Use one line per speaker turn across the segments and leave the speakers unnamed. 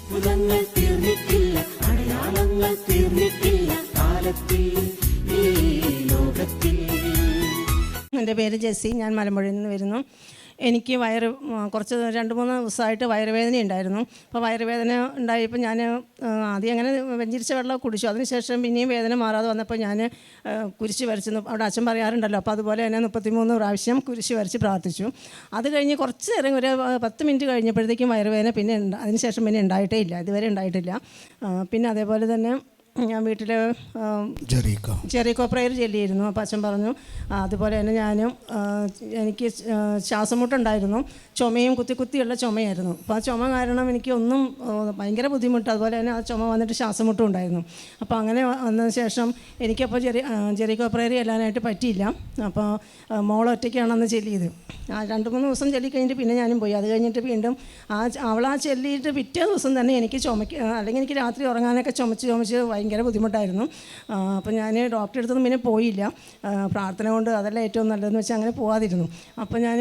അത്ഭുതങ്ങൾ തീർന്നിട്ടില്ല, അടയാളങ്ങൾ തീർന്നിട്ടില്ല കാലത്തിൽ ഈ ലോകത്തിൽ.
എൻ്റെ പേര് ജെസ്സി, ഞാൻ മലമ്പുഴയിൽ നിന്ന് വരുന്നു. എനിക്ക് കുറച്ച് 2-3 ദിവസമായിട്ട് വയറുവേദന ഉണ്ടായിരുന്നു. അപ്പോൾ വയറുവേദന ഉണ്ടായപ്പോൾ ഞാൻ ആദ്യം അങ്ങനെ വെഞ്ചരിച്ച വെള്ളം കുടിച്ചു. അതിനുശേഷം പിന്നെയും വേദന മാറാതെ വന്നപ്പോൾ ഞാൻ കുരിശ് വരച്ചു. അവിടെ അച്ഛൻ പറയാറുണ്ടല്ലോ, അപ്പോൾ അതുപോലെ തന്നെ 33 പ്രാവശ്യം കുരിശ് വരച്ച് പ്രാർത്ഥിച്ചു. അത് കഴിഞ്ഞ് കുറച്ച് നേരം ഒരു 10 മിനിറ്റ് കഴിഞ്ഞപ്പോഴത്തേക്കും വയറുവേദന പിന്നെ അതിനുശേഷം പിന്നെ ഉണ്ടായിട്ടേ ഇല്ല, ഇതുവരെ ഉണ്ടായിട്ടില്ല. പിന്നെ അതേപോലെ തന്നെ ഞാൻ വീട്ടിൽ ജെറിക്കോ പ്രയർ ചൊല്ലിയിരുന്നു. അപ്പോൾ അച്ഛൻ പറഞ്ഞു അതുപോലെ തന്നെ എനിക്ക് ശ്വാസമുട്ടുണ്ടായിരുന്നു, ചുമയും കുത്തിയുള്ള ചുമയായിരുന്നു. അപ്പോൾ ആ ചുമ കാരണം എനിക്കൊന്നും ഭയങ്കര ബുദ്ധിമുട്ട്, അതുപോലെ തന്നെ ആ ചുമ വന്നിട്ട് ശ്വാസമുട്ടും ഉണ്ടായിരുന്നു. അപ്പോൾ അങ്ങനെ വന്നതിന് ശേഷം എനിക്കപ്പോൾ ജെറിക്കോ പ്രയർ ചെല്ലാനായിട്ട് പറ്റിയില്ല. അപ്പോൾ മോളൊറ്റയ്ക്കാണെന്ന് ചൊല്ലിയത്. 2-3 ദിവസം ചൊല്ലി കഴിഞ്ഞിട്ട് പിന്നെ ഞാനും പോയി. അത് കഴിഞ്ഞിട്ട് വീണ്ടും അവളാ ചൊല്ലിയിട്ട് പിറ്റേ ദിവസം തന്നെ എനിക്ക് അല്ലെങ്കിൽ എനിക്ക് രാത്രി ഉറങ്ങാനൊക്കെ ചുമച്ച് ഭയങ്കര ബുദ്ധിമുട്ടായിരുന്നു. അപ്പോൾ ഞാൻ ഡോക്ടറെ അടുത്തൊന്നും പിന്നെ പോയില്ല. പ്രാർത്ഥന കൊണ്ട് അതെല്ലാം ഏറ്റവും നല്ലതെന്ന് വെച്ചാൽ അങ്ങനെ പോകാതിരുന്നു. അപ്പോൾ ഞാൻ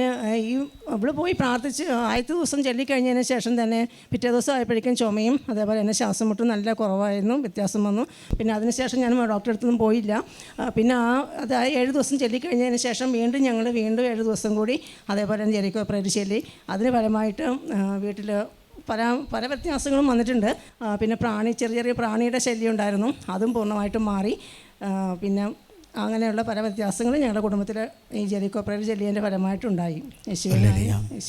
അവൾ പോയി പ്രാർത്ഥിച്ച് ആദ്യത്തെ ദിവസം ചൊല്ലിക്കഴിഞ്ഞതിന് ശേഷം തന്നെ പിറ്റേ ദിവസം ആയപ്പോഴേക്കും ചുമയും അതേപോലെ തന്നെ ശ്വാസം മുട്ടും നല്ല കുറവായിരുന്നു, വ്യത്യാസം വന്നു. പിന്നെ അതിനുശേഷം ഞാൻ ഡോക്ടറെ അടുത്തൊന്നും പോയില്ല. പിന്നെ അത് 7 ദിവസം ചൊല്ലിക്കഴിഞ്ഞതിന് ശേഷം വീണ്ടും 7 ദിവസം കൂടി അതേപോലെ തന്നെ ജെറിക്കോ പ്രയർ ചൊല്ലി. അതിന് ഫലമായിട്ട് വീട്ടിൽ പല വ്യത്യാസങ്ങളും വന്നിട്ടുണ്ട്. പിന്നെ ചെറിയ പ്രാണിയുടെ ശല്യം ഉണ്ടായിരുന്നു, അതും പൂർണ്ണമായിട്ടും മാറി. പിന്നെ അങ്ങനെയുള്ള പല വ്യത്യാസങ്ങളും ഞങ്ങളുടെ കുടുംബത്തിൽ ഈ ജെറിക്കോ പ്രയർ ചൊല്ലിയതിൻ്റെ ഫലമായിട്ടുണ്ടായി.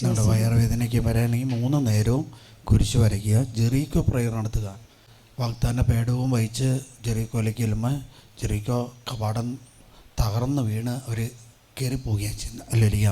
നമ്മുടെ വയറുവേദനയ്ക്ക് വരാനെങ്കിൽ 3 നേരവും കുരിശ് വരയ്ക്കുക, ജെറിക്കോ പ്രയർ നടത്തുക. വാഗ്ദാന പേടവും വഹിച്ച് ജെറിക്കോയിലേക്ക് ചെല്ലുമ്പോൾ ജെറിക്കോ കവാടം തകർന്ന് വീണ് അവർ കയറിപ്പോവുകയാണ് ചെയ്യുന്നത്. അല്ലേ?